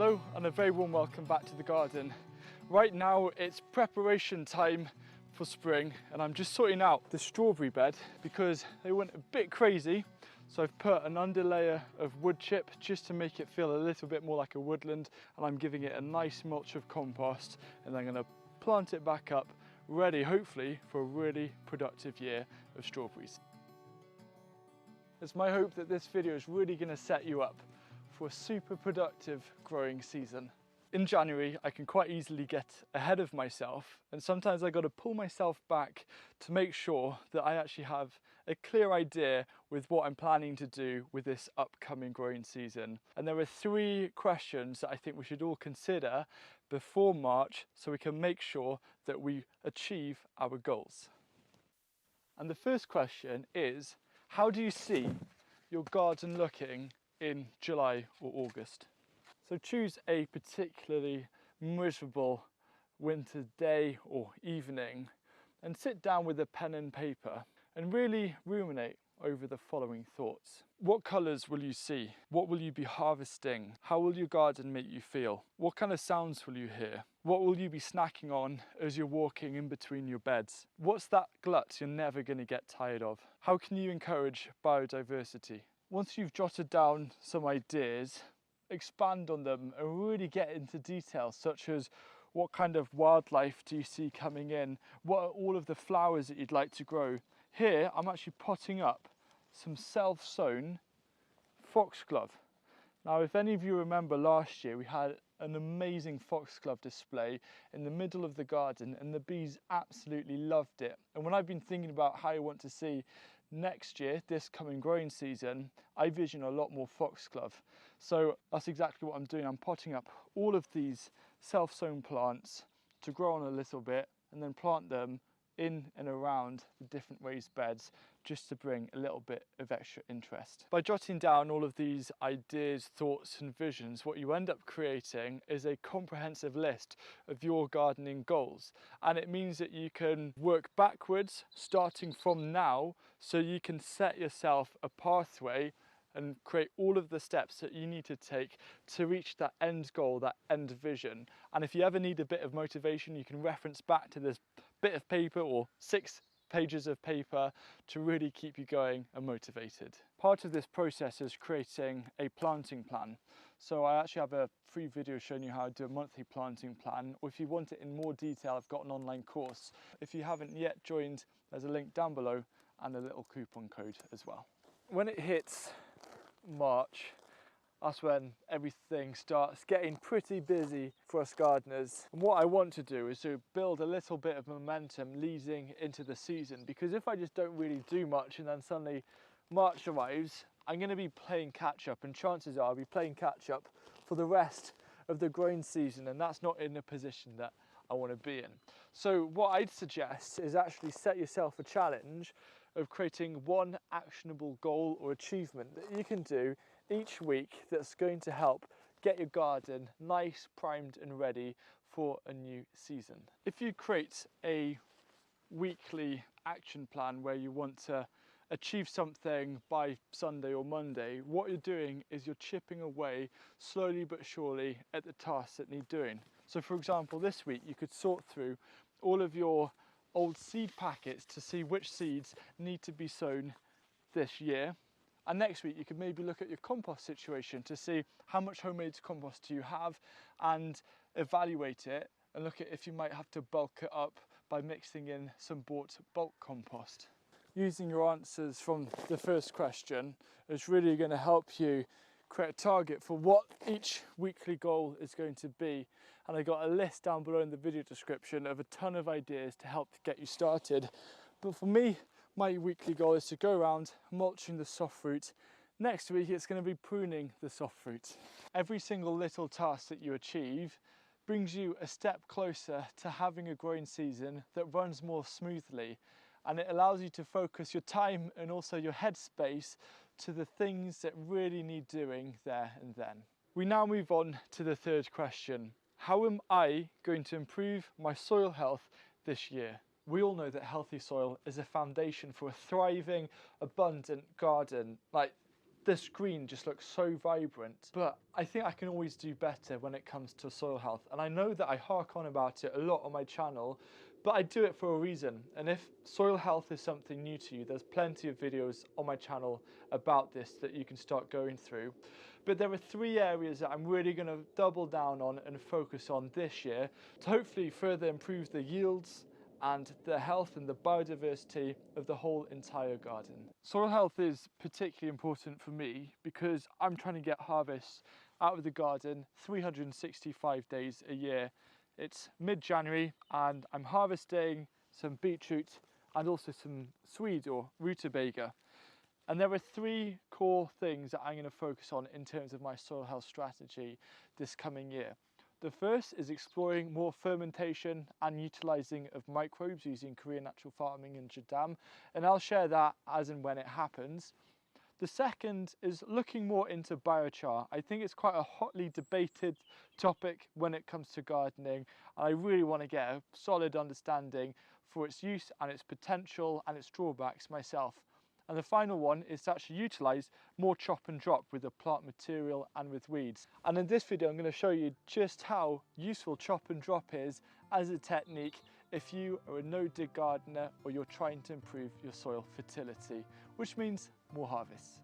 Hello and a very warm welcome back to the garden. Right now it's preparation time for spring and I'm just sorting out the strawberry bed because they went a bit crazy. So I've put an underlayer of wood chip just to make it feel a little bit more like a woodland, and I'm giving it a nice mulch of compost, and I'm going to plant it back up, ready hopefully for a really productive year of strawberries. It's my hope that this video is really going to set you up for a super productive growing season. In January, I can quite easily get ahead of myself, and sometimes I got to pull myself back to make sure that I actually have a clear idea with what I'm planning to do with this upcoming growing season. And there are 3 questions that I think we should all consider before March so we can make sure that we achieve our goals. And the first question is, how do you see your garden looking in July or August? So choose a particularly miserable winter day or evening and sit down with a pen and paper and really ruminate over the following thoughts. What colours will you see? What will you be harvesting? How will your garden make you feel? What kind of sounds will you hear? What will you be snacking on as you're walking in between your beds? What's that glut you're never going to get tired of? How can you encourage biodiversity? Once you've jotted down some ideas, expand on them and really get into detail, such as what kind of wildlife do you see coming in? What are all of the flowers that you'd like to grow? Here, I'm actually potting up some self-sown foxglove. Now, if any of you remember last year, we had an amazing foxglove display in the middle of the garden and the bees absolutely loved it. And when I've been thinking about how I want to see next year, this coming growing season, I vision a lot more foxglove. So that's exactly what I'm doing. I'm potting up all of these self-sown plants to grow on a little bit and then plant them in and around the different raised beds just to bring a little bit of extra interest. By jotting down all of these ideas, thoughts and visions, what you end up creating is a comprehensive list of your gardening goals, and it means that you can work backwards starting from now, so you can set yourself a pathway and create all of the steps that you need to take to reach that end goal, that end vision. And if you ever need a bit of motivation, you can reference back to this bit of paper or 6 pages of paper to really keep you going and motivated. Part of this process is creating a planting plan. So I actually have a free video showing you how to do a monthly planting plan, or if you want it in more detail, I've got an online course. If you haven't yet joined, there's a link down below and a little coupon code as well. When it hits March, that's when everything starts getting pretty busy for us gardeners. And what I want to do is to build a little bit of momentum leading into the season, because if I just don't really do much and then suddenly March arrives, I'm going to be playing catch up, and chances are I'll be playing catch up for the rest of the growing season, and that's not in a position that I want to be in. So what I'd suggest is actually set yourself a challenge of creating one actionable goal or achievement that you can do each week that's going to help get your garden nice, primed and ready for a new season. If you create a weekly action plan where you want to achieve something by Sunday or Monday, what you're doing is you're chipping away slowly but surely at the tasks that need doing. So for example, this week you could sort through all of your old seed packets to see which seeds need to be sown this year. And next week you could maybe look at your compost situation to see how much homemade compost do you have and evaluate it and look at if you might have to bulk it up by mixing in some bought bulk compost. Using your answers from the first question is really going to help you create a target for what each weekly goal is going to be. And I got a list down below in the video description of a ton of ideas to help get you started. But for me, my weekly goal is to go around mulching the soft fruit. Next week, it's going to be pruning the soft fruit. Every single little task that you achieve brings you a step closer to having a growing season that runs more smoothly. And it allows you to focus your time and also your headspace to the things that really need doing there and then. We now move on to the third question. How am I going to improve my soil health this year? We all know that healthy soil is a foundation for a thriving, abundant garden. Like, this green just looks so vibrant. But I think I can always do better when it comes to soil health. And I know that I hark on about it a lot on my channel, but I do it for a reason. And if soil health is something new to you, there's plenty of videos on my channel about this that you can start going through. But there are 3 areas that I'm really going to double down on and focus on this year to hopefully further improve the yields and the health and the biodiversity of the whole entire garden. Soil health is particularly important for me because I'm trying to get harvests out of the garden 365 days a year. It's mid-January and I'm harvesting some beetroot and also some swede or rutabaga. And there are 3 core things that I'm going to focus on in terms of my soil health strategy this coming year. The first is exploring more fermentation and utilising of microbes using Korean natural farming and Jadam, and I'll share that as and when it happens. The second is looking more into biochar. I think it's quite a hotly debated topic when it comes to gardening, and I really want to get a solid understanding for its use and its potential and its drawbacks myself. And the final one is to actually utilise more chop and drop with the plant material and with weeds. And in this video, I'm going to show you just how useful chop and drop is as a technique if you are a no-dig gardener or you're trying to improve your soil fertility, which means more harvests.